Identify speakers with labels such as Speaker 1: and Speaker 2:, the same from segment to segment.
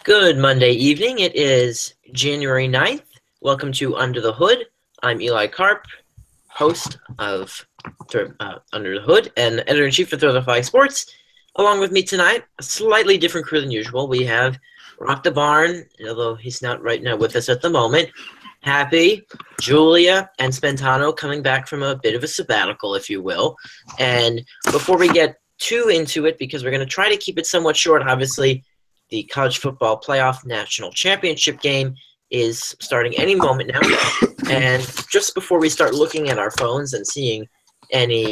Speaker 1: Good Monday evening. It is January 9th. Welcome to Under the Hood. I'm Eli Karp, host of Under the Hood and editor-in-chief for Throw the Flag Sports. Along with me tonight, a slightly different crew than usual. We have Rock the Barn, although he's not right now with us at the moment. Happy, Julia, and Spentano coming back from a bit of a sabbatical, if you will. And before we get too into it, because we're going to try to keep it somewhat short, obviously, the college football playoff national championship game is starting any moment now. And just before we start looking at our phones and seeing any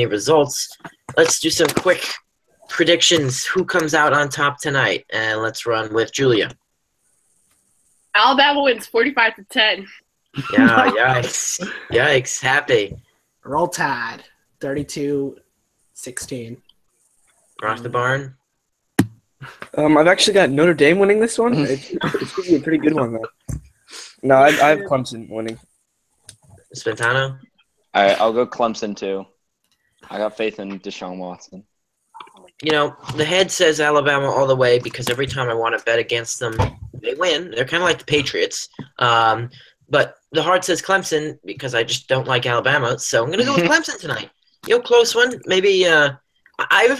Speaker 1: results, let's do some quick predictions. Who comes out on top tonight? And let's run with Julia.
Speaker 2: Alabama wins 45-10.
Speaker 1: Yeah, yikes. Yikes. Happy.
Speaker 3: Roll Tide, 32-16.
Speaker 1: Rock the Barn.
Speaker 4: I've actually got Notre Dame winning this one. It's going to be a pretty good one, though. No, I have Clemson winning.
Speaker 1: Spentano?
Speaker 5: All right, I'll go Clemson, too. I got faith in Deshaun Watson.
Speaker 1: You know, the head says Alabama all the way because every time I want to bet against them, they win. They're kind of like the Patriots. But the heart says Clemson because I just don't like Alabama. So I'm going to go with Clemson tonight. Close one. Maybe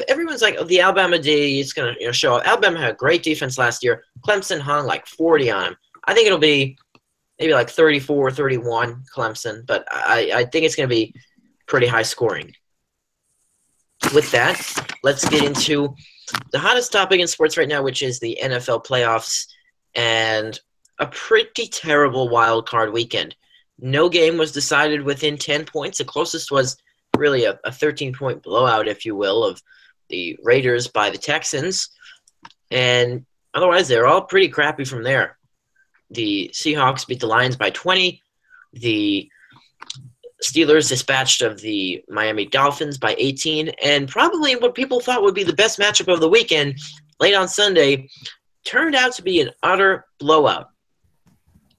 Speaker 1: everyone's like, oh, the Alabama D is going to show up. Alabama had a great defense last year. Clemson hung like 40 on them. I think it'll be maybe like 34-31 Clemson, but I think it's going to be pretty high scoring. With that, let's get into the hottest topic in sports right now, which is the NFL playoffs and a pretty terrible wild card weekend. No game was decided within 10 points. The closest was really a 13-point blowout, if you will, of the Raiders by the Texans. And otherwise, they're all pretty crappy from there. The Seahawks beat the Lions by 20. The Steelers dispatched of the Miami Dolphins by 18. And probably what people thought would be the best matchup of the weekend, late on Sunday, turned out to be an utter blowout.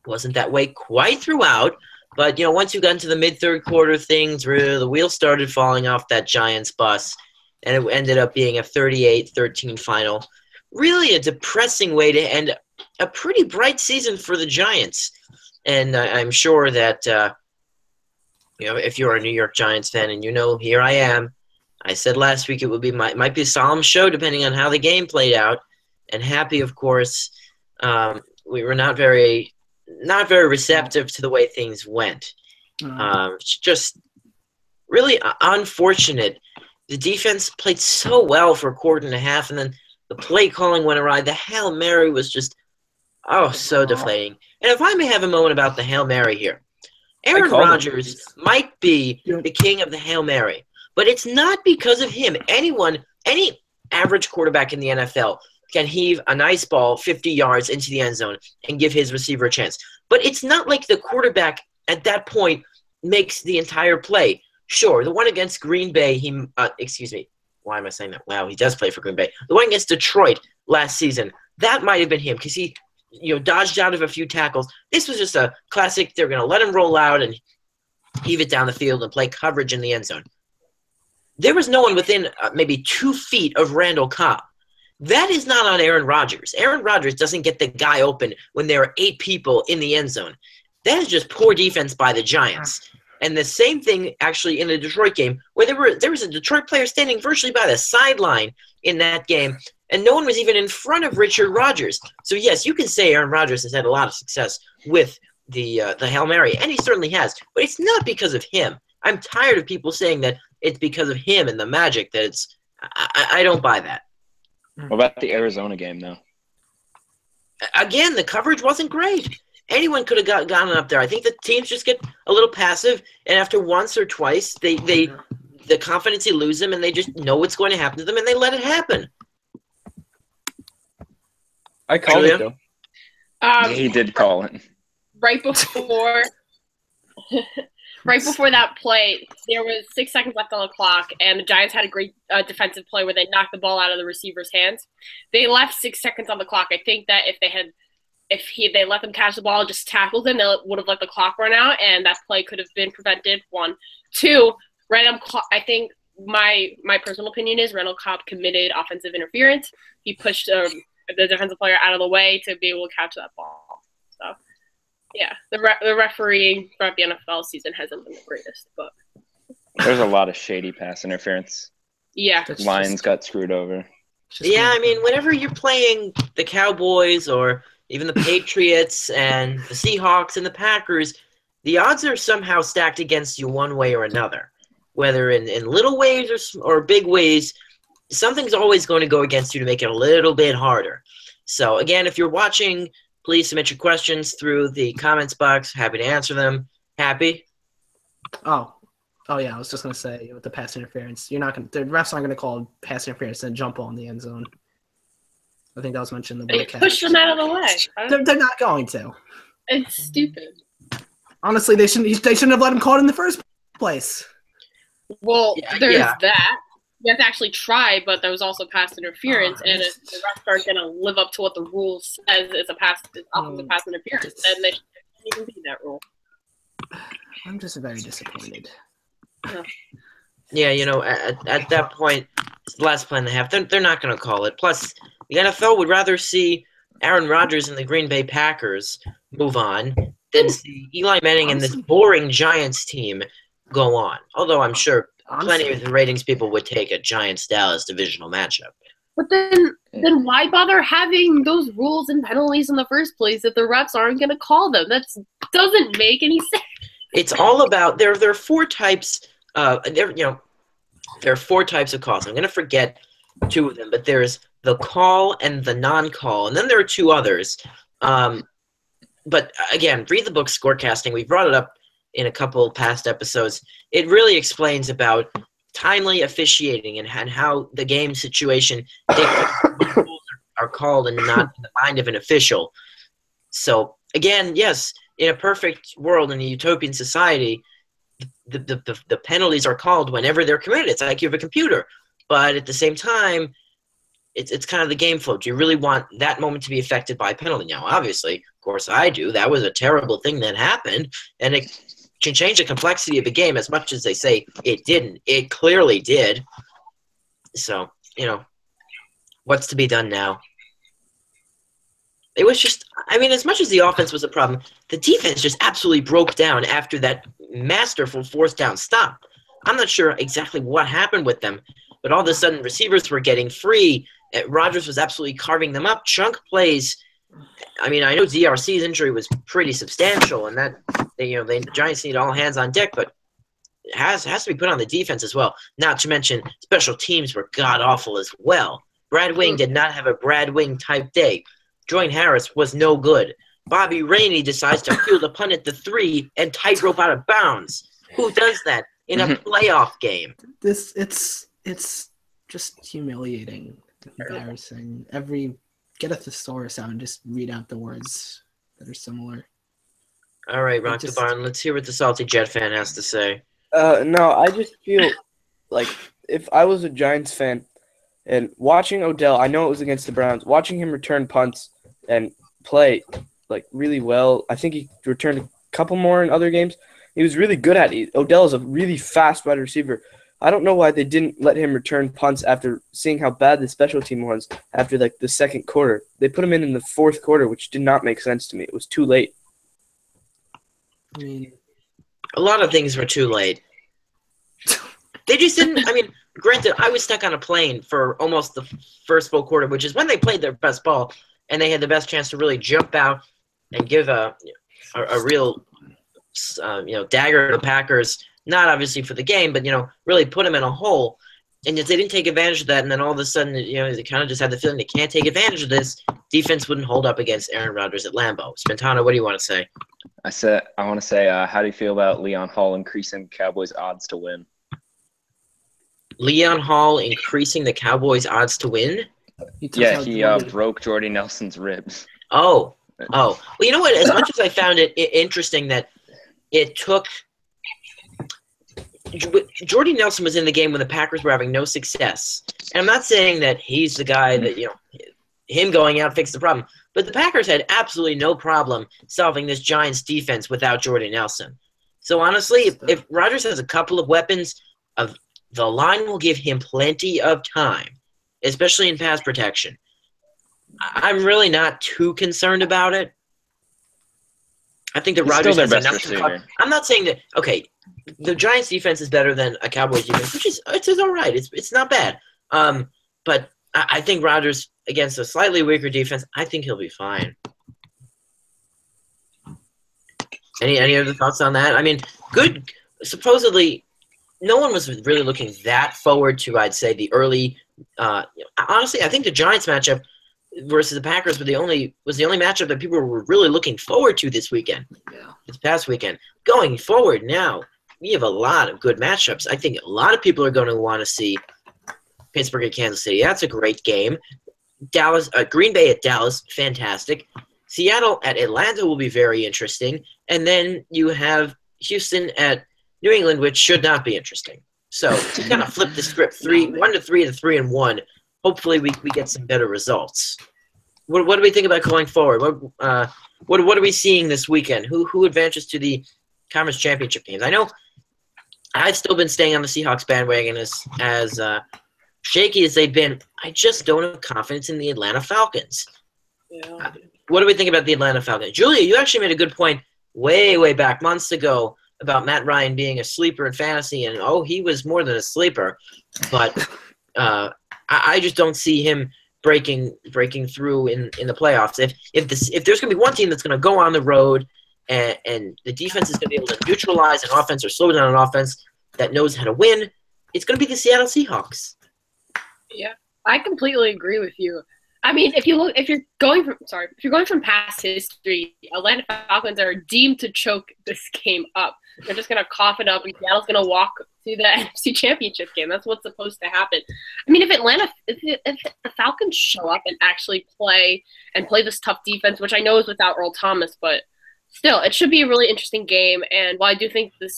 Speaker 1: Wasn't that way quite throughout. But, once you got into the mid-third quarter, the wheels started falling off that Giants bus, and it ended up being a 38-13 final. Really a depressing way to end a pretty bright season for the Giants. And I'm sure that, if you're a New York Giants fan, and here I am. I said last week it would be might be a solemn show depending on how the game played out. And happy, of course, we were not very receptive to the way things went. Just really unfortunate. The defense played so well for a quarter and a half, and then the play calling went awry. The Hail Mary was just, so deflating. And if I may have a moment about the Hail Mary here, Aaron Rodgers might be the king of the Hail Mary, but it's not because of him. Any average quarterback in the NFL can heave a nice ball 50 yards into the end zone and give his receiver a chance. But it's not like the quarterback at that point makes the entire play. Sure, the one against Green Bay, why am I saying that? Wow, he does play for Green Bay. The one against Detroit last season, that might have been him because he dodged out of a few tackles. This was just a classic. They're going to let him roll out and heave it down the field and play coverage in the end zone. There was no one within maybe 2 feet of Randall Cobb. That is not on Aaron Rodgers. Aaron Rodgers doesn't get the guy open when there are 8 people in the end zone. That is just poor defense by the Giants. And the same thing actually in the Detroit game where there was a Detroit player standing virtually by the sideline in that game, and no one was even in front of Richard Rodgers. So, yes, you can say Aaron Rodgers has had a lot of success with the Hail Mary, and he certainly has. But it's not because of him. I'm tired of people saying that it's because of him and the magic that it's – I don't buy that.
Speaker 5: What about the Arizona game, though?
Speaker 1: Again, the coverage wasn't great. Anyone could have gotten up there. I think the teams just get a little passive, and after once or twice, the confidence you lose them, and they just know what's going to happen to them, and they let it happen.
Speaker 4: I called it, though.
Speaker 5: He did call it.
Speaker 2: Right before that play, there was 6 seconds left on the clock, and the Giants had a great defensive play where they knocked the ball out of the receiver's hands. They left 6 seconds on the clock. I think that if they let them catch the ball, just tackled them, they would have let the clock run out, and that play could have been prevented. 1, 2, I think my personal opinion is Randall Cobb committed offensive interference. He pushed the defensive player out of the way to be able to catch that ball. So, yeah, the refereeing throughout the NFL season hasn't been the greatest, but
Speaker 5: There's a lot of shady pass interference.
Speaker 2: yeah.
Speaker 5: Lions got screwed over.
Speaker 1: Yeah, I mean, whenever you're playing the Cowboys or even the Patriots and the Seahawks and the Packers, the odds are somehow stacked against you one way or another. Whether in little ways or big ways, something's always going to go against you to make it a little bit harder. So, again, if you're watching, please submit your questions through the comments box. Happy to answer them. Happy?
Speaker 3: Oh yeah, I was just gonna say with the pass interference, the refs aren't gonna call pass interference and jump ball in the end zone. I think that was mentioned in the
Speaker 2: They
Speaker 3: broadcast.
Speaker 2: push them out of the way.
Speaker 3: They're not going to.
Speaker 2: It's stupid.
Speaker 3: Honestly, they shouldn't have let him call it in the first place.
Speaker 2: Well, there's
Speaker 1: yeah.
Speaker 2: that. You have to actually try, but there was also pass interference, and if the refs aren't going to live up to what the rule says is offensive pass interference, then they shouldn't even be that rule.
Speaker 3: I'm just very disappointed.
Speaker 1: Yeah, at that point, it's the last play in the half. They're not going to call it. Plus, the NFL would rather see Aaron Rodgers and the Green Bay Packers move on than see Eli Manning and this boring Giants team go on. Although I'm sure plenty of the ratings people would take a Giants-Dallas divisional matchup.
Speaker 2: But then why bother having those rules and penalties in the first place if the refs aren't going to call them? That doesn't make any sense.
Speaker 1: It's all about there are four types. There are four types of calls. I'm going to forget two of them, but there's the call and the non-call, and then there are two others. But again, read the book Scorecasting. We brought it up in a couple past episodes. It really explains about timely officiating and how the game situation are called and not in the mind of an official. So again, yes, in a perfect world, in a utopian society, the penalties are called whenever they're committed. It's like you have a computer. But at the same time, it's kind of the game flow. Do you really want that moment to be affected by a penalty? Now, obviously, of course I do. That was a terrible thing that happened, and it can change the complexity of the game as much as they say it didn't. It clearly did. So, what's to be done now? It was just, as much as the offense was a problem, the defense just absolutely broke down after that masterful fourth down stop. I'm not sure exactly what happened with them, but all of a sudden receivers were getting free. Rodgers was absolutely carving them up. Chunk plays. I know DRC's injury was pretty substantial, and that the Giants need all hands on deck, but it has to be put on the defense as well. Not to mention special teams were god awful as well. Brad Wing did not have a Brad Wing type day. Jordan Harris was no good. Bobby Rainey decides to field a punt at the 3 and tightrope out of bounds. Who does that in a playoff game?
Speaker 3: It's just humiliating, embarrassing. Get a thesaurus out and just read out the words that are similar.
Speaker 1: All right, Rock the Barn. Let's hear what the Salty Jet fan has to say.
Speaker 4: No, I just feel like if I was a Giants fan and watching Odell, I know it was against the Browns, watching him return punts and play really well. I think he returned a couple more in other games. He was really good at it. Odell is a really fast wide receiver. I don't know why they didn't let him return punts after seeing how bad the special team was after the second quarter. They put him in the fourth quarter, which did not make sense to me. It was too late.
Speaker 1: A lot of things were too late. They just didn't. Granted, I was stuck on a plane for almost the first full quarter, which is when they played their best ball, and they had the best chance to really jump out and give a real, dagger to the Packers. Not obviously for the game, but really put them in a hole. And yet they didn't take advantage of that, and then all of a sudden, they kind of just had the feeling they can't take advantage of this. Defense wouldn't hold up against Aaron Rodgers at Lambeau. Spentano, what do you want to say?
Speaker 5: I want to say, how do you feel about Leon Hall increasing Cowboys' odds to win?
Speaker 1: Leon Hall increasing the Cowboys' odds to win?
Speaker 5: He broke Jordy Nelson's ribs.
Speaker 1: Oh. Well, you know what? As much as I found it interesting that it took – Jordy Nelson was in the game when the Packers were having no success. And I'm not saying that he's the guy that, him going out fixed the problem. But the Packers had absolutely no problem solving this Giants defense without Jordy Nelson. So honestly, if Rodgers has a couple of weapons, the line will give him plenty of time, especially in pass protection. I'm really not too concerned about it. I think that
Speaker 5: He's
Speaker 1: Rodgers
Speaker 5: still
Speaker 1: has
Speaker 5: their best
Speaker 1: enough to cover.
Speaker 5: receiver.
Speaker 1: I'm not saying that. Okay, the Giants' defense is better than a Cowboys defense, which is it's all right. It's not bad. But I think Rodgers against a slightly weaker defense, I think he'll be fine. Any other thoughts on that? I mean, good. Supposedly, no one was really looking that forward to. I'd say the early. Honestly, I think the Giants matchup versus the Packers was the only matchup that people were really looking forward to this weekend.
Speaker 3: Yeah.
Speaker 1: This past weekend. Going forward now, we have a lot of good matchups. I think a lot of people are going to want to see Pittsburgh and Kansas City. That's a great game. Green Bay at Dallas, fantastic. Seattle at Atlanta will be very interesting. And then you have Houston at New England, which should not be interesting. So to kind of flip the script, 1 to 3 to 3 and 1. Hopefully we get some better results. What do we think about going forward? What are we seeing this weekend? Who advances to the conference championship games? I know I've still been staying on the Seahawks bandwagon as shaky as they've been. I just don't have confidence in the Atlanta Falcons.
Speaker 2: Yeah.
Speaker 1: What do we think about the Atlanta Falcons? Julia, you actually made a good point way back months ago about Matt Ryan being a sleeper in fantasy, and he was more than a sleeper. But I just don't see him breaking through in the playoffs. If there's going to be one team that's going to go on the road and the defense is going to be able to neutralize an offense or slow down an offense that knows how to win, it's going to be the Seattle Seahawks.
Speaker 2: Yeah, I completely agree with you. I mean, if you're going from past history, Atlanta Falcons are deemed to choke this game up. They're just gonna cough it up, and Seattle's gonna walk to the NFC Championship game. That's what's supposed to happen. I mean, if the Falcons show up and actually play this tough defense, which I know is without Earl Thomas, but still, it should be a really interesting game. And while I do think it'd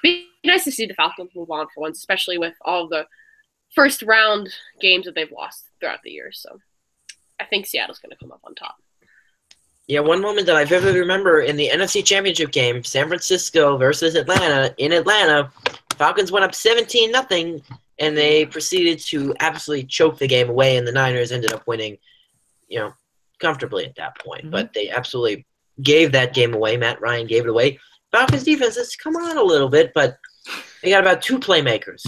Speaker 2: be nice to see the Falcons move on for once, especially with all of the first round games that they've lost throughout the year. So I think Seattle's going to come up on top.
Speaker 1: Yeah, one moment that I vividly remember in the NFC Championship game, San Francisco versus Atlanta, in Atlanta, Falcons went up 17-0, and they proceeded to absolutely choke the game away, and the Niners ended up winning, comfortably at that point. Mm-hmm. But they absolutely gave that game away. Matt Ryan gave it away. Falcons defense has come on a little bit, but they got about two playmakers.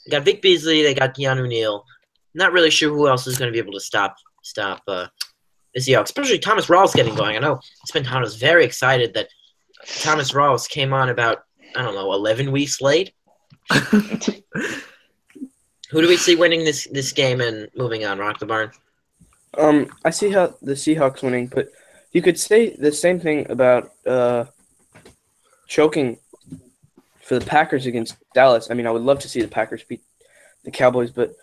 Speaker 1: They got Vic Beasley. They got Keanu Neal. Not really sure who else is going to be able to stop the Seahawks, especially Thomas Rawls getting going. I know Spinton was very excited that Thomas Rawls came on about, 11 weeks late. Who do we see winning this game and moving on? Rock the Barn.
Speaker 4: I see how the Seahawks winning, but you could say the same thing about choking for the Packers against Dallas. I mean, I would love to see the Packers beat the Cowboys, but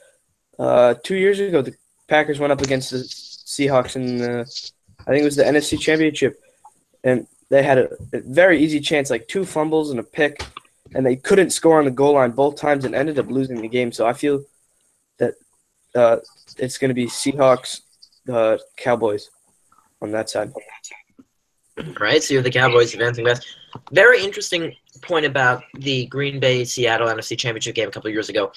Speaker 4: 2 years ago, the Packers went up against the Seahawks in I think it was the NFC Championship, and they had a very easy chance, like 2 fumbles and a pick, and they couldn't score on the goal line both times and ended up losing the game. So I feel that it's going to be Seahawks, Cowboys on that side.
Speaker 1: Right, so you have the Cowboys advancing best. Very interesting point about the Green Bay-Seattle NFC Championship game a couple of years ago.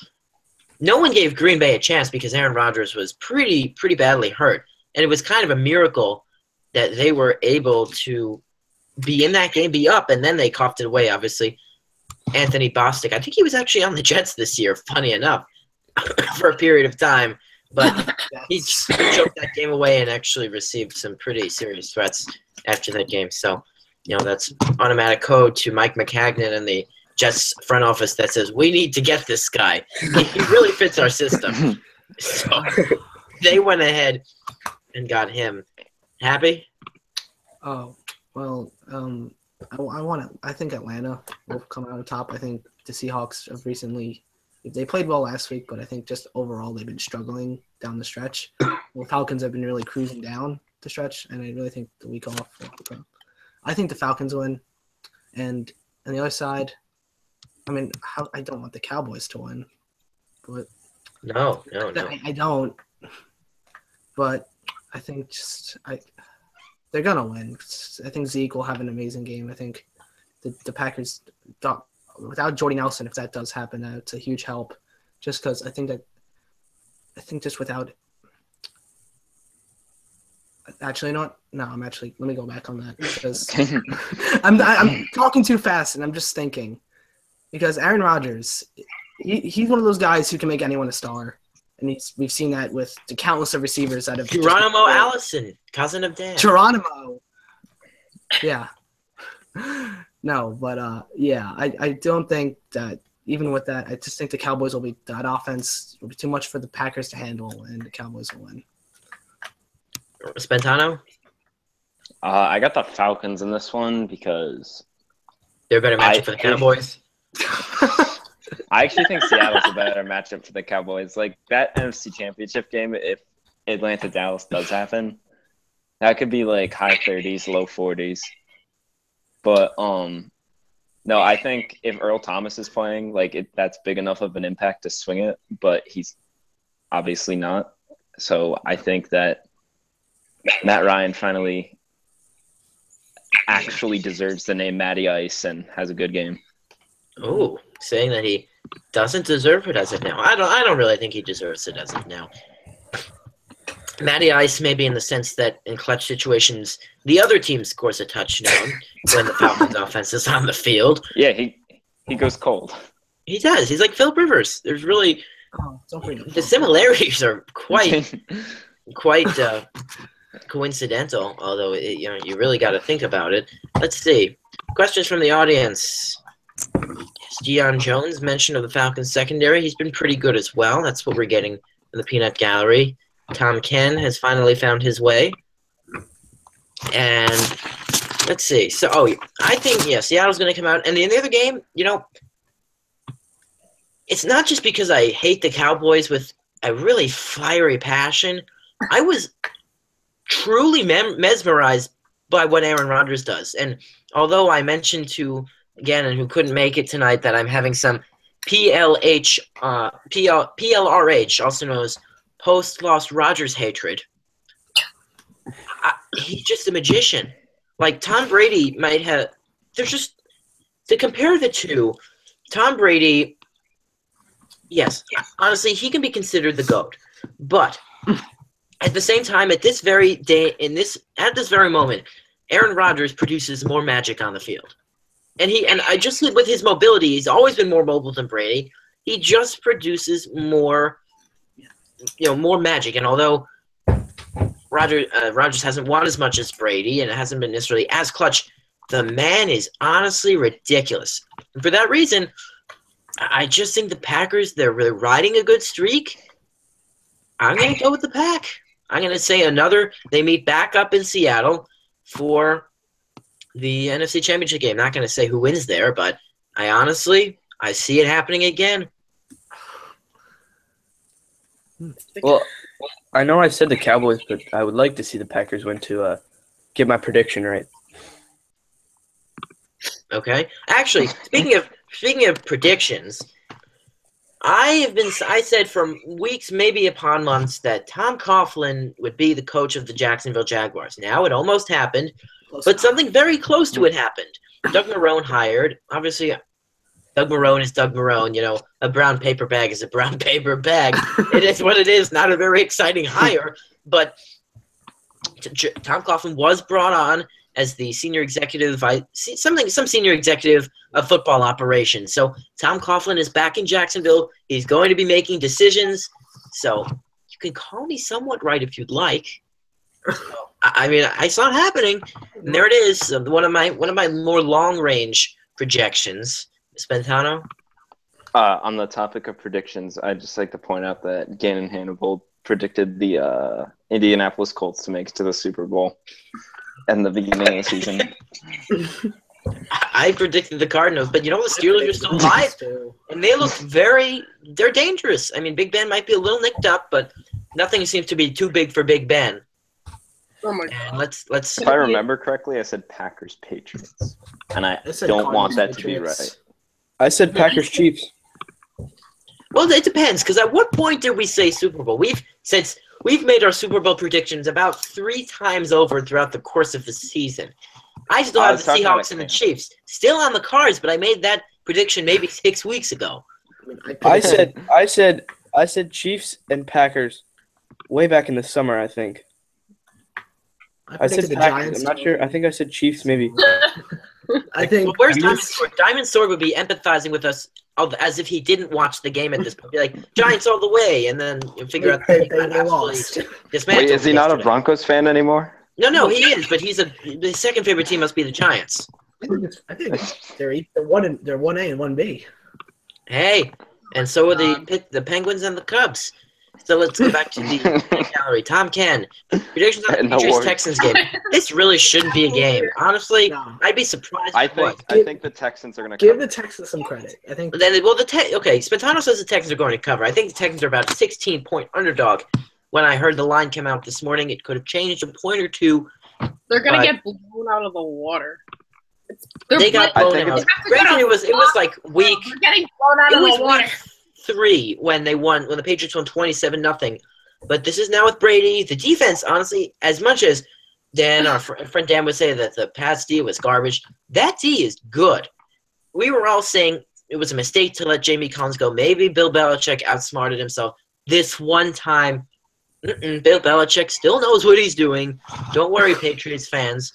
Speaker 1: No one gave Green Bay a chance because Aaron Rodgers was pretty badly hurt. And it was kind of a miracle that they were able to be in that game, be up, and then they coughed it away, obviously. Anthony Bostic, I think he was actually on the Jets this year, funny enough, for a period of time. But he choked that game away and actually received some pretty serious threats after that game. So, that's automatic code to Mike McCagnon and the Jets front office that says, we need to get this guy. He really fits our system. So they went ahead and got him. Happy?
Speaker 3: Oh, well, I think Atlanta will come out on top. I think the Seahawks have recently – they played well last week, but I think just overall they've been struggling down the stretch. The Falcons have been really cruising down the stretch, and I really think the week off I think the Falcons win. And on the other side, I don't want the Cowboys to win. But
Speaker 1: No.
Speaker 3: I don't. But I think they're going to win. I think Zeke will have an amazing game. I think the Packers without Jordy Nelson, if that does happen, it's a huge help. Just because I think just without Actually, you know what? No, let me go back on that because I'm talking too fast and I'm just thinking. Because Aaron Rodgers, he's one of those guys who can make anyone a star. And we've seen that with the countless of receivers that have
Speaker 1: Geronimo Allison, cousin of Dan.
Speaker 3: Geronimo. Yeah. No, but yeah, I don't think that even with that, I just think the Cowboys that offense will be too much for the Packers to handle, and the Cowboys will win.
Speaker 1: Spentano?
Speaker 5: I got the Falcons in this one because
Speaker 1: they're a better matchup for the Cowboys.
Speaker 5: I actually think Seattle's a better matchup for the Cowboys. Like that NFC Championship game, if Atlanta-Dallas does happen, that could be like high 30s, low 40s. But no, I think if Earl Thomas is playing, that's big enough of an impact to swing it. But he's obviously not. So I think that Matt Ryan finally actually deserves the name Matty Ice and has a good game.
Speaker 1: Oh, saying that he doesn't deserve it as of now. I don't really think he deserves it as of now. Matty Ice maybe in the sense that in clutch situations, the other team scores a touchdown when the Falcons offense is on the field.
Speaker 5: Yeah, he goes cold.
Speaker 1: He does. He's like Philip Rivers. There's really the similarities are quite coincidental. Although you really got to think about it. Let's see. Questions from the audience. Deion Jones mention of the Falcons secondary. He's been pretty good as well. That's what we're getting in the peanut gallery. Tom Ken has finally found his way. And let's see. So, I think, Seattle's going to come out. And in the other game, it's not just because I hate the Cowboys with a really fiery passion. I was truly mesmerized by what Aaron Rodgers does. And although I mentioned to Gannon, who couldn't make it tonight, that I'm having some PLRH, also known as post-lost Rodgers hatred. He's just a magician. Like Tom Brady might have. There's just to compare the two. Tom Brady, yes, honestly, he can be considered the GOAT, but at the same time, at this very moment, Aaron Rodgers produces more magic on the field. And I just think with his mobility, he's always been more mobile than Brady. He just produces more magic. And although Rodgers hasn't won as much as Brady and it hasn't been necessarily as clutch, the man is honestly ridiculous. And for that reason, I just think the Packers, they're riding a good streak. I'm going to go with the Pack. I'm going to say they meet back up in Seattle for the NFC Championship game. Not going to say who wins there, but I see it happening again.
Speaker 4: Well, I know I said the Cowboys, but I would like to see the Packers win to get my prediction right.
Speaker 1: Okay. Actually, speaking of predictions, I said for weeks, maybe upon months, that Tom Coughlin would be the coach of the Jacksonville Jaguars. Now it almost happened, but something very close to it happened. Doug Marrone hired. Obviously, Doug Marrone is Doug Marrone. A brown paper bag is a brown paper bag. It is what it is. Not a very exciting hire, but Tom Coughlin was brought on as the senior executive, some senior executive of football operations. So Tom Coughlin is back in Jacksonville. He's going to be making decisions. So you can call me somewhat right if you'd like. I saw it happening, and there it is. One of my more long range projections. Spentano.
Speaker 5: On the topic of predictions, I'd just like to point out that Gannon Hannibal predicted the Indianapolis Colts to make it to the Super Bowl in the beginning of the season.
Speaker 1: I predicted the Cardinals, but the Steelers are still alive, and they look they're dangerous. Big Ben might be a little nicked up, but nothing seems to be too big for Big Ben.
Speaker 2: Oh my God.
Speaker 1: Let's.
Speaker 5: If I remember correctly, I said Packers Patriots, and I don't want that to be right.
Speaker 4: I said Packers Chiefs.
Speaker 1: Well, it depends, because at what point did we say Super Bowl? We've made our Super Bowl predictions about 3 times over throughout the course of the season. I still have the Seahawks and the Chiefs still on the cards, but I made that prediction maybe 6 weeks ago.
Speaker 4: I said Chiefs and Packers way back in the summer, I think. I
Speaker 3: predicted
Speaker 4: said
Speaker 3: the
Speaker 4: Packers.
Speaker 3: Giants.
Speaker 4: I'm not sure. I think I said Chiefs, maybe.
Speaker 3: I think.
Speaker 1: Well, where's Diamond Sword? Diamond Sword would be empathizing with us as if he didn't watch the game at this point. Be like, Giants all the way, and then you figure out
Speaker 3: they,
Speaker 1: that he
Speaker 3: they,
Speaker 1: got
Speaker 3: they
Speaker 1: absolutely
Speaker 3: lost.
Speaker 1: dismantled
Speaker 5: Wait, is he not a
Speaker 1: yesterday.
Speaker 5: Broncos fan anymore?
Speaker 1: No, he is, but his second favorite team must be the Giants.
Speaker 3: I think they're 1A and 1B.
Speaker 1: Hey, and so are the Penguins and the Cubs. So let's go back to the gallery. Tom Ken, predictions on the
Speaker 5: And the
Speaker 1: Patriots-Texans game. This really shouldn't be a game. Honestly,
Speaker 3: No.
Speaker 1: I'd be surprised
Speaker 5: I
Speaker 1: if it was.
Speaker 5: think the Texans are going to
Speaker 3: Give
Speaker 5: cover.
Speaker 3: the Texans some credit. I think.
Speaker 1: Okay, Spatano says the Texans are going to cover. I think the Texans are about a 16-point underdog. When I heard the line come out this morning, it could have changed a point or two.
Speaker 2: They're gonna
Speaker 1: But-
Speaker 2: get blown out of the water.
Speaker 1: They got
Speaker 5: I
Speaker 1: blown
Speaker 5: think
Speaker 1: out.
Speaker 5: it's-
Speaker 1: Granted, it was like week.
Speaker 2: They're getting blown out
Speaker 1: It
Speaker 2: of
Speaker 1: was
Speaker 2: the water.
Speaker 1: week 3 when the Patriots won 27-0. But this is now with Brady. The defense, honestly, as much as Dan, our friend Dan, would say that the Pats D was garbage, that D is good. We were all saying it was a mistake to let Jamie Collins go. Maybe Bill Belichick outsmarted himself this one time. Bill Belichick still knows what he's doing. Don't worry, Patriots fans.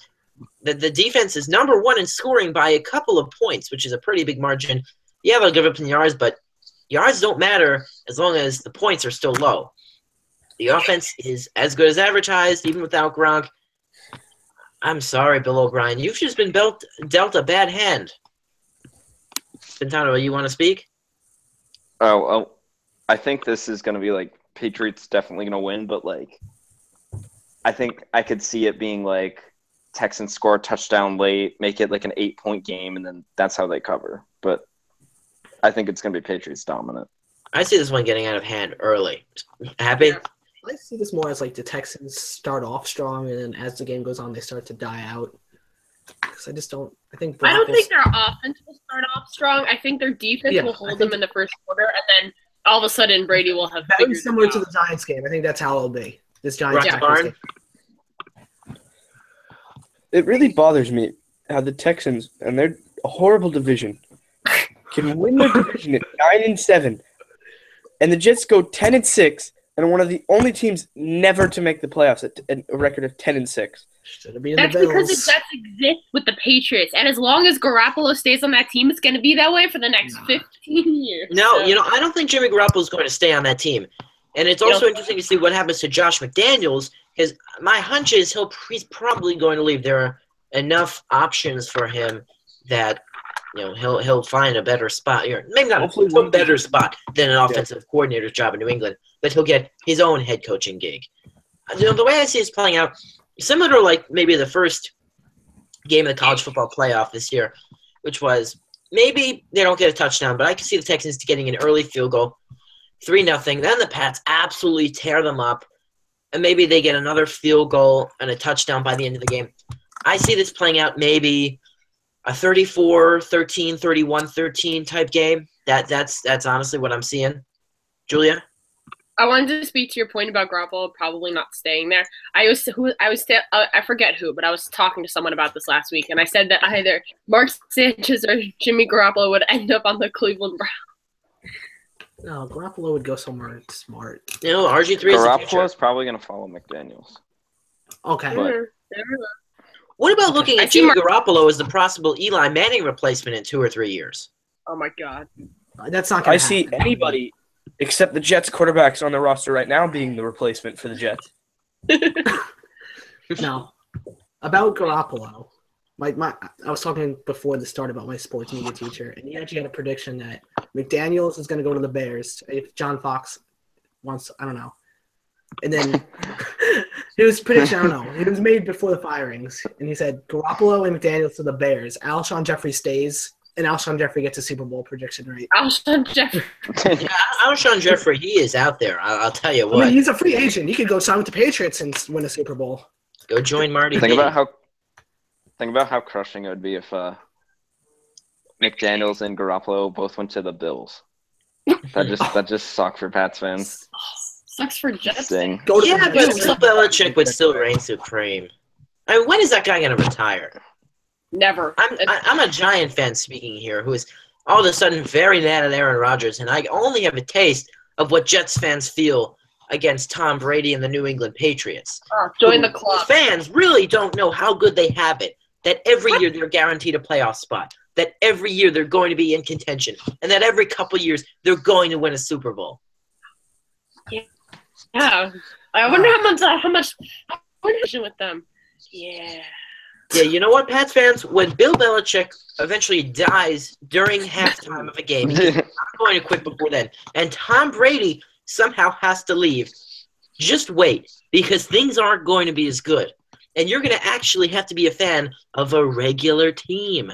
Speaker 1: The defense is number 1 in scoring by a couple of points, which is a pretty big margin. Yeah, they'll give up in yards, but yards don't matter as long as the points are still low. The offense is as good as advertised, even without Gronk. I'm sorry, Bill O'Brien. You've just been dealt a bad hand. Spintano, you want to speak?
Speaker 5: Oh, I think this is going to be like Patriots definitely going to win, but like I think I could see it being like Texans score a touchdown late, make it like an 8-point game, and then that's how they cover. But I think it's going to be Patriots dominant.
Speaker 1: I see this one getting out of hand early. Happy?
Speaker 2: Yeah.
Speaker 3: I see this more as like the Texans start off strong, and then as the game goes on, they start to die out. Because I just don't. I think.
Speaker 2: I don't
Speaker 3: Brock
Speaker 2: think
Speaker 3: is-
Speaker 2: their offense will start off strong. I think their defense
Speaker 3: Yeah,
Speaker 2: will
Speaker 3: I
Speaker 2: hold
Speaker 3: think-
Speaker 2: them in the first quarter, and then all of a sudden Brady will have
Speaker 3: very
Speaker 2: figured
Speaker 3: similar
Speaker 2: it
Speaker 3: to
Speaker 2: out.
Speaker 3: the Giants game. I think that's how it'll be. This Giants
Speaker 1: Rock
Speaker 3: Packers
Speaker 1: barn?
Speaker 3: game.
Speaker 4: It really bothers me how the Texans and their horrible division can win their division at 9-7, and the Jets go 10-6, and are one of the only teams never to make the playoffs at a record of 10-6.
Speaker 3: Should have been
Speaker 2: That's
Speaker 3: the
Speaker 2: because
Speaker 3: Bills.
Speaker 2: the Jets exist with the Patriots, and as long as Garoppolo stays on that team, it's going to be that way for the next 15 years.
Speaker 1: No,
Speaker 2: So-
Speaker 1: I don't think Jimmy Garoppolo is going to stay on that team. And it's also interesting to see what happens to Josh McDaniels, because my hunch is he's probably going to leave. There are enough options for him that he'll find a better spot. Maybe not
Speaker 4: Hopefully
Speaker 1: a better spot than an offensive coordinator's job in New England, but he'll get his own head coaching gig. The way I see this playing out, similar to like maybe the first game of the college football playoff this year, which was maybe they don't get a touchdown, but I can see the Texans getting an early field goal, 3-0. Then the Pats absolutely tear them up, and maybe they get another field goal and a touchdown by the end of the game. I see this playing out maybe a 34-13, 31-13 type game. That's honestly what I'm seeing. Julia?
Speaker 2: I wanted to speak to your point about Garoppolo probably not staying there. I forget who, but I was talking to someone about this last week, and I said that either Mark Sanchez or Jimmy Garoppolo would end up on the Cleveland Browns.
Speaker 3: No, Garoppolo would go somewhere smart.
Speaker 1: RG3 is the future.
Speaker 5: Garoppolo's probably going to follow McDaniels.
Speaker 3: Okay.
Speaker 5: But-
Speaker 1: What about looking
Speaker 2: I
Speaker 1: at
Speaker 2: see
Speaker 1: Jimmy Garoppolo as the possible Eli Manning replacement in 2 or 3 years?
Speaker 2: Oh my God.
Speaker 3: That's not going
Speaker 4: I
Speaker 3: to
Speaker 4: see anybody except the Jets quarterbacks on the roster right now being the replacement for the Jets.
Speaker 3: No. About Garoppolo, I was talking before the start about my sports media teacher, and he actually had a prediction that McDaniels is going to go to the Bears if John Fox wants, I don't know. And then it was prediction, I don't know. It was made before the firings, and he said Garoppolo and McDaniels to the Bears. Alshon Jeffrey stays, and Alshon Jeffrey gets a Super Bowl prediction rate.
Speaker 2: Alshon Jeffrey.
Speaker 1: Yeah, Alshon Jeffrey, he is out there. I'll tell you
Speaker 3: I mean,
Speaker 1: what.
Speaker 3: he's a free agent. He could go sign with the Patriots and win a Super Bowl.
Speaker 1: Go join Marty.
Speaker 5: Think
Speaker 1: B.
Speaker 5: about how crushing it would be if McDaniels and Garoppolo both went to the Bills. That just sucked for Pats fans.
Speaker 2: Sucks for Jets.
Speaker 5: Sting.
Speaker 3: Go to
Speaker 1: Yeah,
Speaker 3: the
Speaker 1: but
Speaker 3: Bills.
Speaker 1: Bill Belichick would still reign supreme. I mean, when is that guy going to retire?
Speaker 2: Never.
Speaker 1: I'm a Giant fan speaking here who is all of a sudden very mad at Aaron Rodgers, and I only have a taste of what Jets fans feel against Tom Brady and the New England Patriots.
Speaker 2: Join the club.
Speaker 1: Fans really don't know how good they have it, that every year they're guaranteed a playoff spot, that every year they're going to be in contention, and that every couple years they're going to win a Super Bowl.
Speaker 2: Yeah. I wonder how much with them. Yeah.
Speaker 1: Yeah, you know what, Pats fans? When Bill Belichick eventually dies during halftime of a game, he's not going to quit before then, and Tom Brady somehow has to leave, just wait, because things aren't going to be as good. And you're going to actually have to be a fan of a regular team.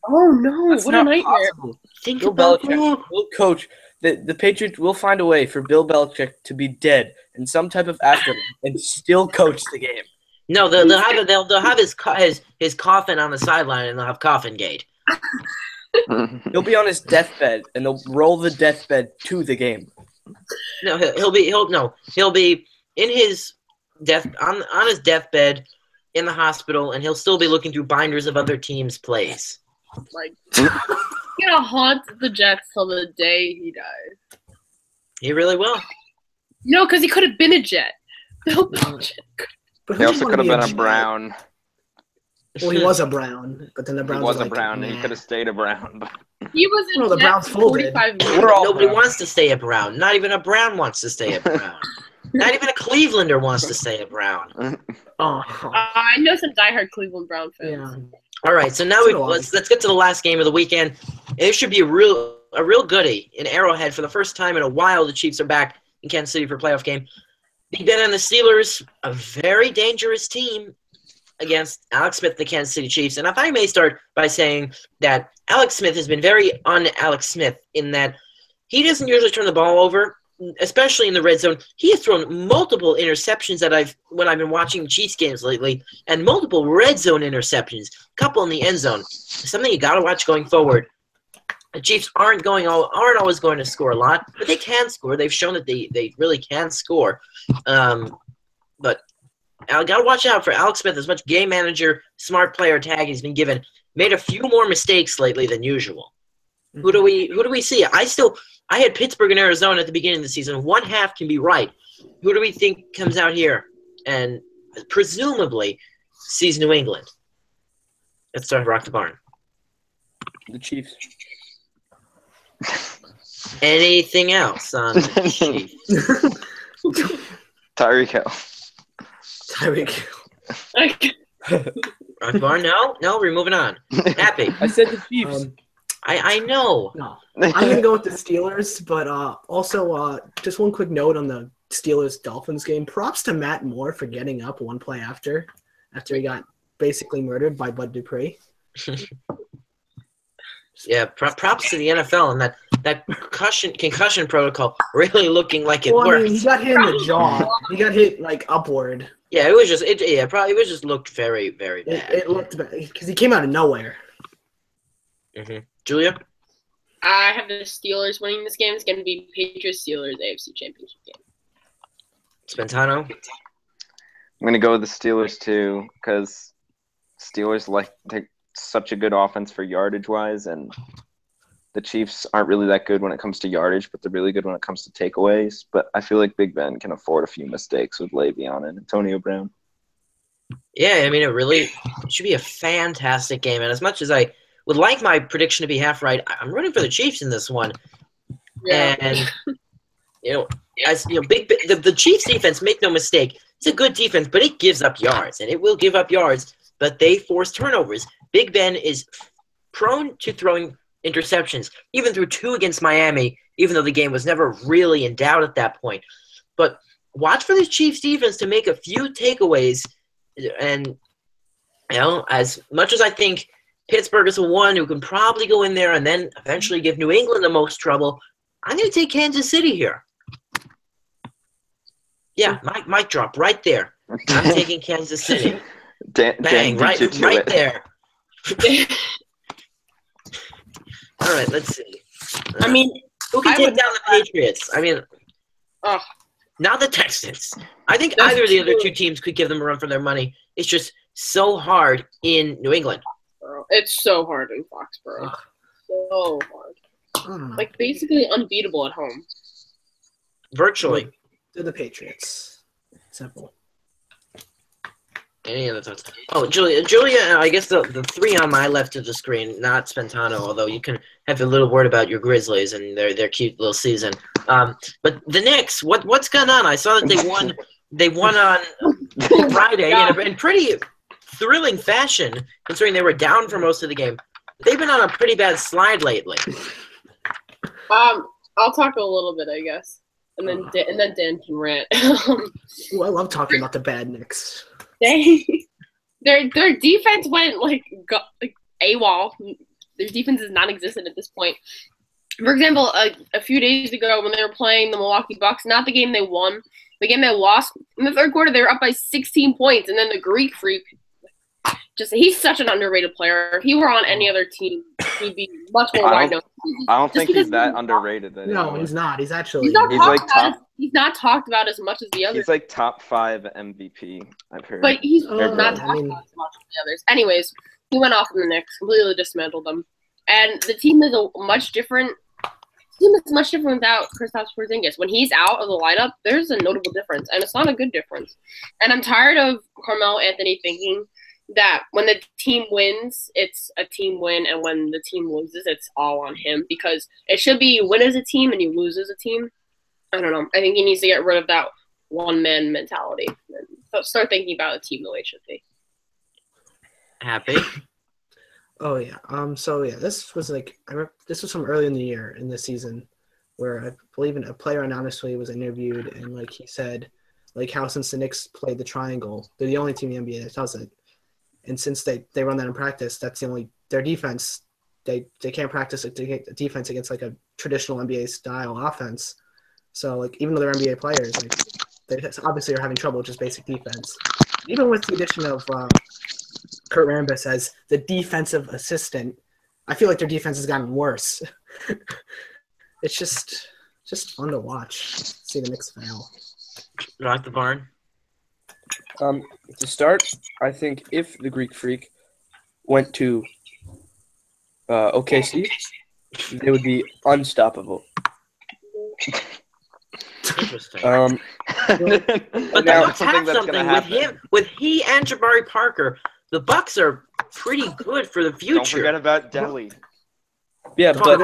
Speaker 2: Oh, no.
Speaker 4: That's
Speaker 2: What a
Speaker 4: not
Speaker 2: nightmare.
Speaker 4: possible.
Speaker 1: Think
Speaker 4: Bill
Speaker 1: about
Speaker 4: Belichick
Speaker 1: that.
Speaker 4: will coach. The Patriots will find a way for Bill Belichick to be dead in some type of afterlife and still coach the game.
Speaker 1: No, they'll have his coffin on the sideline, and they'll have Coffin Gate.
Speaker 4: He'll be on his deathbed, and they'll roll the deathbed to the game.
Speaker 1: No, he'll be in his on his deathbed in the hospital, and he'll still be looking through binders of other teams' plays.
Speaker 2: Like, he's gonna haunt the Jets till the day he dies.
Speaker 1: He really will.
Speaker 2: No, because he could have been a Jet. Bill Belichick.
Speaker 3: But
Speaker 5: He
Speaker 3: who
Speaker 5: also
Speaker 3: would
Speaker 5: could have
Speaker 3: wanna
Speaker 5: been
Speaker 3: be
Speaker 5: a Brown.
Speaker 3: Well, he was a Brown, but then the
Speaker 5: He
Speaker 3: Browns
Speaker 5: was
Speaker 3: were
Speaker 5: a
Speaker 3: like,
Speaker 5: Brown, and
Speaker 3: nah.
Speaker 5: he could have stayed a Brown. But
Speaker 2: He was a
Speaker 3: No, the
Speaker 2: Jet
Speaker 3: Browns
Speaker 2: for
Speaker 3: folded.
Speaker 2: 45 years.
Speaker 4: We're all
Speaker 1: Nobody
Speaker 4: Brown.
Speaker 1: wants to stay a Brown. Not even a Brown wants to stay a Brown. Not even a Clevelander wants to stay a Brown.
Speaker 3: Oh,
Speaker 2: I know some diehard Cleveland Brown fans.
Speaker 3: yeah.
Speaker 1: All right, so now
Speaker 3: So do I.
Speaker 1: let's get to the last game of the weekend. It should be a real goodie in Arrowhead. For the first time in a while, the Chiefs are back in Kansas City for a playoff game. Big Ben and the Steelers, a very dangerous team against Alex Smith, the Kansas City Chiefs. And if I may start by saying that Alex Smith has been very un-Alex Smith in that he doesn't usually turn the ball over, especially in the red zone. He has thrown multiple interceptions when I've been watching Chiefs games lately, and multiple red zone interceptions, a couple in the end zone. Something you got to watch going forward. The Chiefs aren't always going to score a lot, but they can score. They've shown that they really can score. But I got to watch out for Alex Smith. As much game manager, smart player tag he's been given, made a few more mistakes lately than usual. Who do we see? I had Pittsburgh and Arizona at the beginning of the season. One half can be right. Who do we think comes out here and presumably sees New England? Let's start Rock the Barn.
Speaker 4: The Chiefs.
Speaker 1: Anything else on the Chiefs?
Speaker 5: Tyreek Hill.
Speaker 3: Tyreek Hill.
Speaker 1: Rock the Barn? No, we're moving on. Happy.
Speaker 4: I said the Chiefs.
Speaker 1: I know.
Speaker 3: No, I'm gonna go with the Steelers, but also just one quick note on the Steelers-Dolphins game. Props to Matt Moore for getting up one play after he got basically murdered by Bud Dupree.
Speaker 1: Yeah, props to the NFL and that concussion protocol really looking like it
Speaker 3: Well,
Speaker 1: worked.
Speaker 3: I mean, he got hit in the jaw. He got hit like upward.
Speaker 1: Yeah, it was just looked very, very bad.
Speaker 3: It looked bad because he came out of nowhere.
Speaker 1: Mm-hmm. Julia?
Speaker 2: I have the Steelers winning this game. It's going to be Patriots-Steelers AFC Championship game.
Speaker 1: Spentano?
Speaker 5: I'm gonna go with the Steelers too, because Steelers take such a good offense for yardage wise, and the Chiefs aren't really that good when it comes to yardage, but they're really good when it comes to takeaways. But I feel like Big Ben can afford a few mistakes with Le'Veon and Antonio Brown.
Speaker 1: Yeah, I mean, it should be a fantastic game. And as much as I would like my prediction to be half right, I'm rooting for the Chiefs in this one.
Speaker 2: Yeah.
Speaker 1: And the Chiefs defense, make no mistake, it's a good defense, but it gives up yards, and it will give up yards. But they force turnovers. Big Ben is prone to throwing interceptions, even through 2 against Miami, even though the game was never really in doubt at that point. But watch for the Chiefs defense to make a few takeaways. And, as much as I think Pittsburgh is the one who can probably go in there and then eventually give New England the most trouble, I'm going to take Kansas City here. Yeah, mic drop right there. I'm taking Kansas City. Bang, right there. All right, let's see.
Speaker 2: I mean,
Speaker 1: who can take down the Patriots? I mean,
Speaker 2: oh,
Speaker 1: not the Texans. I think either of the other two teams could give them a run for their money. It's just so hard in New England.
Speaker 2: it's so hard in Foxborough. So hard. Like, basically unbeatable at home.
Speaker 1: Virtually.
Speaker 3: They're the Patriots. Simple.
Speaker 1: Any other thoughts? Oh, Julia, I guess the three on my left of the screen, not Spentano, although you can have a little word about your Grizzlies and their cute little season. But the Knicks, what's going on? I saw that they won. They won on Friday in pretty thrilling fashion, considering they were down for most of the game. They've been on a pretty bad slide lately.
Speaker 2: I'll talk a little bit, I guess, and then Dan can rant.
Speaker 3: Ooh, I love talking about the bad Knicks.
Speaker 2: Their defense went like AWOL. Their defense is non-existent at this point. For example, a few days ago when they were playing the Milwaukee Bucks, not the game they won, the game they lost, in the third quarter they were up by 16 points, and then the Greek Freak, he's such an underrated player. If he were on any other team, he'd be much more wide known.
Speaker 5: I don't think he's that underrated anymore.
Speaker 3: No, he's not. He's actually
Speaker 2: he's not talked about as much as the others.
Speaker 5: He's like top 5 MVP, I've heard.
Speaker 2: But he's not talked about as much as the others. Anyways, he went off in the Knicks, completely dismantled them. And the team is much different without Kristaps Porzingis. When he's out of the lineup, there's a notable difference, and it's not a good difference. And I'm tired of Carmelo Anthony thinking that when the team wins, it's a team win, and when the team loses, it's all on him, because it should be you win as a team and you lose as a team. I don't know. I think he needs to get rid of that one-man mentality and start thinking about a team the way it should be.
Speaker 1: Happy?
Speaker 3: Oh yeah. This was from early in the year in this season, where I believe a player anonymously was interviewed, and like he said, like how since the Knicks played the triangle, they're the only team in the NBA that does it. And since they run that in practice, that's their defense. They can't practice a defense against like a traditional NBA style offense. So like even though they're NBA players, like they obviously are having trouble with just basic defense. Even with the addition of Kurt Rambis as the defensive assistant, I feel like their defense has gotten worse. It's just fun to watch. See the Knicks fail.
Speaker 1: Rock the barn.
Speaker 4: To start, I think if the Greek Freak went to OKC, they would be unstoppable.
Speaker 1: Interesting.
Speaker 4: But
Speaker 1: But the Bucks have something with he and Jabari Parker. The Bucks are pretty good for the future.
Speaker 5: Don't forget about Delhi.
Speaker 4: Yeah, but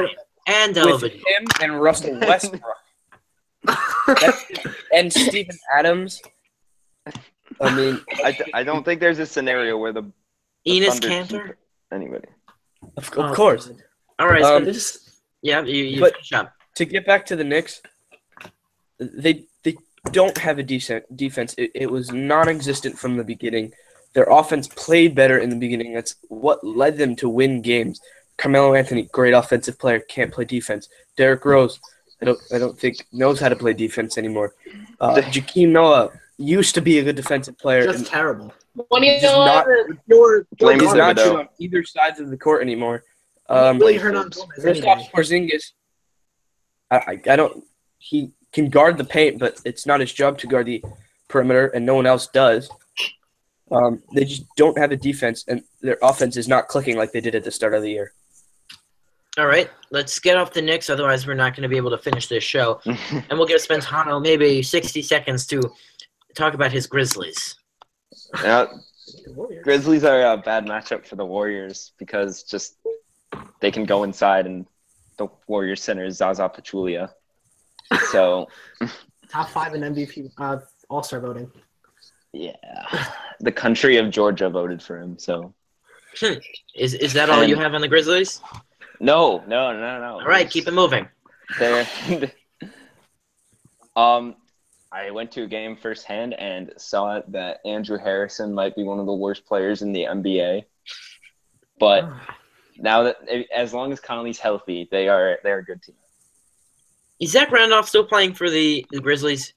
Speaker 1: and
Speaker 4: with him and Russell Westbrook and Steven Adams. I mean,
Speaker 5: I don't think there's a scenario where the
Speaker 1: Enes
Speaker 5: Thunder
Speaker 1: Kanter.
Speaker 4: Anybody. Of course.
Speaker 1: All right. You
Speaker 4: but
Speaker 1: finish up.
Speaker 4: To get back to the Knicks, they don't have a decent defense. It was non-existent from the beginning. Their offense played better in the beginning. That's what led them to win games. Carmelo Anthony, great offensive player, can't play defense. Derrick Rose, I don't think knows how to play defense anymore. Jakeem Noah used to be a good defensive player.
Speaker 3: Just terrible.
Speaker 4: He's not on either sides of the court anymore. Kristaps Porzingis, I don't. He can guard the paint, but it's not his job to guard the perimeter, and no one else does. They just don't have a defense, and their offense is not clicking like they did at the start of the year.
Speaker 1: All right, let's get off the Knicks. Otherwise, we're not going to be able to finish this show. And we'll give Spentano maybe 60 seconds to talk about his Grizzlies.
Speaker 5: Yeah, Grizzlies are a bad matchup for the Warriors because just they can go inside, and the Warriors center is Zaza Pachulia. So
Speaker 3: top 5 in MVP All-Star voting.
Speaker 5: Yeah, the country of Georgia voted for him. So
Speaker 1: is that all you have on the Grizzlies?
Speaker 5: No.
Speaker 1: All right, keep it moving.
Speaker 5: There. I went to a game firsthand and saw that Andrew Harrison might be one of the worst players in the NBA. But now that as long as Conley's healthy, they're a good team.
Speaker 1: Is Zach Randolph still playing for the Grizzlies?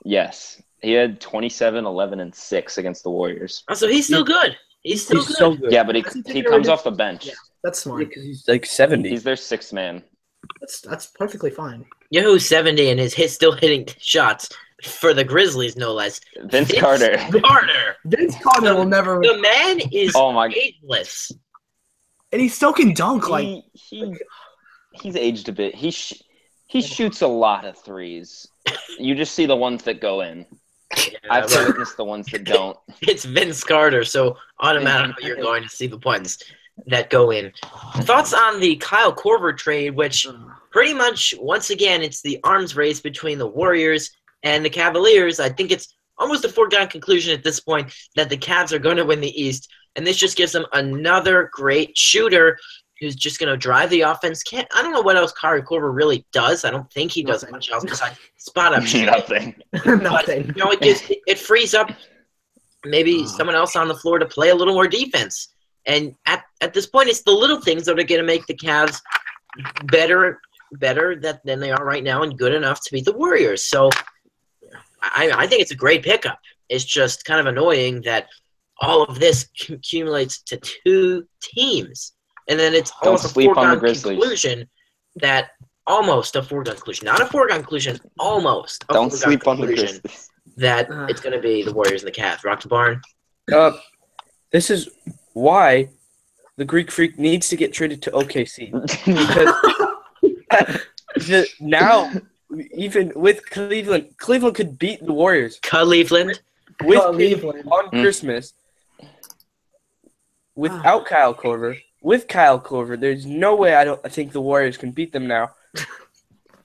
Speaker 5: Yes. He had 27, 11, and 6 against the Warriors.
Speaker 1: Oh, so he's still good. He's still good.
Speaker 4: So good.
Speaker 5: Yeah, but he comes off the bench.
Speaker 3: Yeah, that's smart.
Speaker 4: Because he's like 70.
Speaker 5: He's their 6th man.
Speaker 3: That's perfectly fine.
Speaker 1: You know who's 70 and is still hitting shots for the Grizzlies, no less?
Speaker 5: Vince Carter.
Speaker 3: Vince Carter will never.
Speaker 1: The man is ageless.
Speaker 3: And he still can dunk.
Speaker 5: He's aged a bit. He shoots a lot of threes. You just see the ones that go in. I've
Speaker 1: well,
Speaker 5: witnessed the ones that don't.
Speaker 1: it's Vince Carter, so automatically you're going to see the ones that go in. Thoughts on the Kyle Korver trade, which pretty much, once again, it's the arms race between the Warriors and the Cavaliers. I think it's almost a foregone conclusion at this point that the Cavs are going to win the East, and this just gives them another great shooter who's just going to drive the offense. I don't know what else Kyle Korver really does. I don't think he does
Speaker 3: Nothing.
Speaker 1: much else besides spot up shooting.
Speaker 5: Nothing.
Speaker 3: Nothing.
Speaker 1: You know, it frees up maybe someone else on the floor to play a little more defense. And at this point, it's the little things that are going to make the Cavs better than they are right now and good enough to beat the Warriors. So I think it's a great pickup. It's just kind of annoying that all of this accumulates to two teams. And then it's
Speaker 5: Don't
Speaker 1: almost a
Speaker 5: sleep on the
Speaker 1: foregone
Speaker 5: Grizzlies.
Speaker 1: conclusion that almost a foregone conclusion. Not a foregone conclusion, almost a
Speaker 5: Don't
Speaker 1: foregone
Speaker 5: sleep on the
Speaker 1: conclusion
Speaker 5: Grizzlies.
Speaker 1: that it's going to be the Warriors and the Cavs. Rock the barn.
Speaker 4: This is why the Greek Freak needs to get traded to OKC. Because now, even with Cleveland could beat the Warriors.
Speaker 1: Cleveland.
Speaker 4: With
Speaker 3: Cleveland.
Speaker 4: on Christmas, without Kyle Korver. With Kyle Korver, there's no way I think the Warriors can beat them now.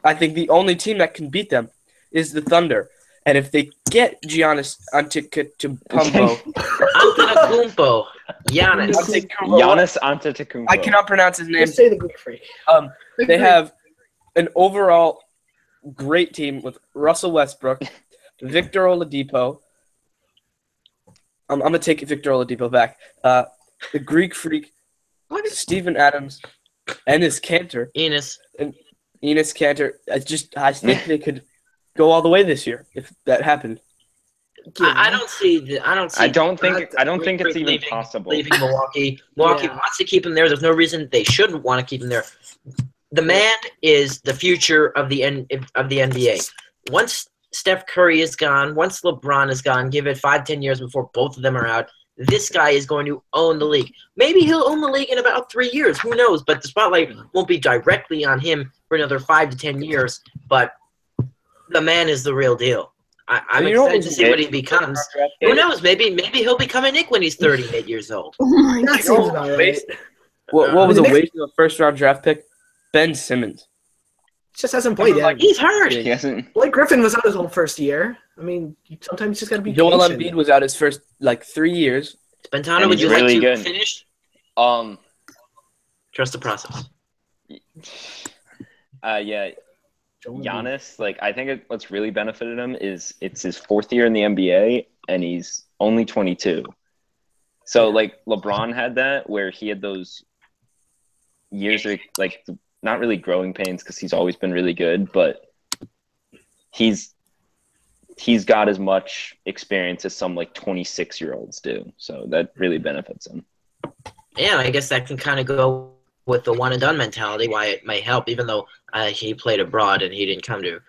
Speaker 4: I think the only team that can beat them is the Thunder. And if they get Giannis Antetokounmpo,
Speaker 1: Giannis.
Speaker 5: Giannis Antetokounmpo.
Speaker 4: I cannot pronounce his name.
Speaker 3: Just say the Greek Freak.
Speaker 4: They have an overall great team with Russell Westbrook, Victor Oladipo. I'm going to take Victor Oladipo back. The Greek Freak, Steven Adams, Enes Kanter. Enes Kanter. I think they could go all the way this year if that happened.
Speaker 1: I don't see.
Speaker 5: I don't think it's even possible.
Speaker 1: Leaving Milwaukee. Milwaukee wants to keep him there. There's no reason they shouldn't want to keep him there. The man is the future of the NBA. Once Steph Curry is gone, once LeBron is gone, give it 5-10 years before both of them are out. This guy is going to own the league. Maybe he'll own the league in about 3 years. Who knows? But the spotlight won't be directly on him for another 5 to 10 years. But the man is the real deal. I'm excited to see what he becomes. Who knows? Maybe he'll become a Knick when he's 38 years old.
Speaker 3: That seems about right.
Speaker 4: What was a waste of a first-round draft pick? Ben Simmons.
Speaker 3: Just hasn't played yet.
Speaker 1: He's hurt.
Speaker 5: He hasn't.
Speaker 3: Blake Griffin was out his whole first year. I mean, sometimes you just got to be
Speaker 4: Joel
Speaker 3: patient.
Speaker 4: Embiid was out his first 3 years.
Speaker 1: Spentano,
Speaker 5: And
Speaker 1: would you
Speaker 5: he's really
Speaker 1: like to
Speaker 5: good.
Speaker 1: finish? Trust the process.
Speaker 5: Yeah.
Speaker 3: Joel Embiid.
Speaker 5: Giannis, I think what's really benefited him is it's his fourth year in the NBA, and he's only 22. So, LeBron had that, where he had those years of, not really growing pains because he's always been really good, but he's got as much experience as some 26-year-olds do. So that really benefits him.
Speaker 1: Yeah, I guess that can kind of go with the one-and-done mentality, why it may help, even though he played abroad and he didn't come to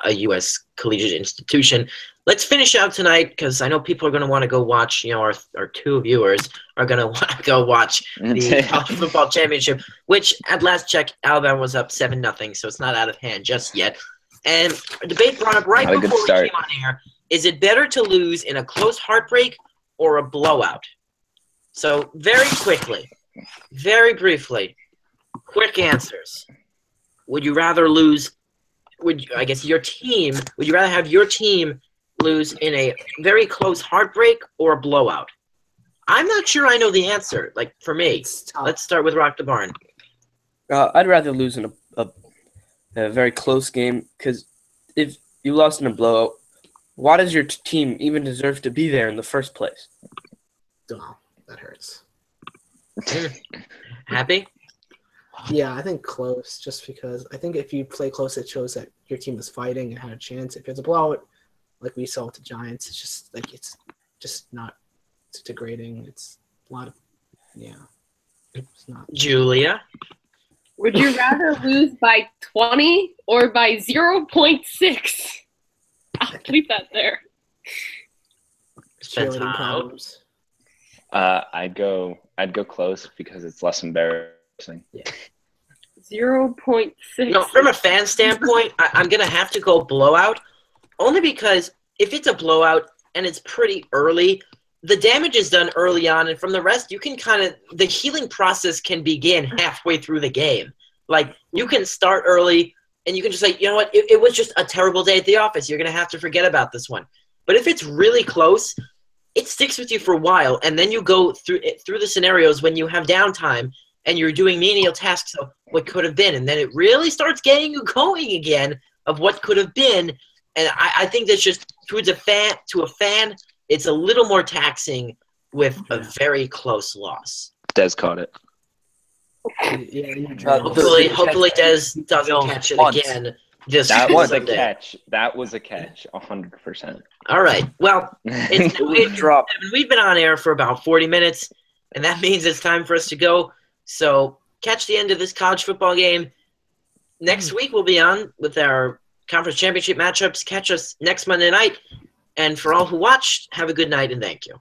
Speaker 1: a U.S. collegiate institution. Let's finish out tonight because I know people are going to want to go watch, our two viewers are going to want to go watch the college football championship, which at last check, Alabama was up 7-0, so it's not out of hand just yet. And a debate brought up right before we came on air, is it better to lose in a close heartbreak or a blowout? So very quickly, very briefly, quick answers. Would you rather lose would you rather have your team lose in a very close heartbreak or a blowout? I'm not sure I know the answer. For me, let's start with Rock the Barn.
Speaker 4: I'd rather lose in a very close game because if you lost in a blowout, why does your team even deserve to be there in the first place?
Speaker 3: Oh, that hurts.
Speaker 1: Happy?
Speaker 3: Yeah, I think close, just because I think if you play close, it shows that your team was fighting and had a chance. If it's a blowout, like we saw with the Giants, it's just it's just not. It's degrading. It's a lot of, it's not.
Speaker 1: Julia?
Speaker 2: Would you rather lose by 20 or by 0.6? I'll leave that there.
Speaker 3: Cheerleading problems.
Speaker 5: I'd go close because it's less embarrassing.
Speaker 3: Yeah.
Speaker 2: 0.6.
Speaker 1: From a fan standpoint, I'm going to have to go blowout Only because if it's a blowout and it's pretty early, the damage is done early on, and from the rest, you can the healing process can begin halfway through the game. Like, you can start early, and you can just say, you know what, it was just a terrible day at the office. You're going to have to forget about this one. But if it's really close, it sticks with you for a while, and then you go through the scenarios when you have downtime, and you're doing menial tasks of what could have been, and then it really starts getting you going again of what could have been. And I think that's just to a fan, it's a little more taxing with a very close loss.
Speaker 5: Des caught it.
Speaker 3: Yeah,
Speaker 1: Hopefully Des doesn't catch it again.
Speaker 5: That was a catch. That was a catch, 100%.
Speaker 1: All right. Well, we've been on air for about 40 minutes, and that means it's time for us to go. So catch the end of this college football game. Next week we'll be on with our conference championship matchups. Catch us next Monday night. And for all who watched, have a good night and thank you.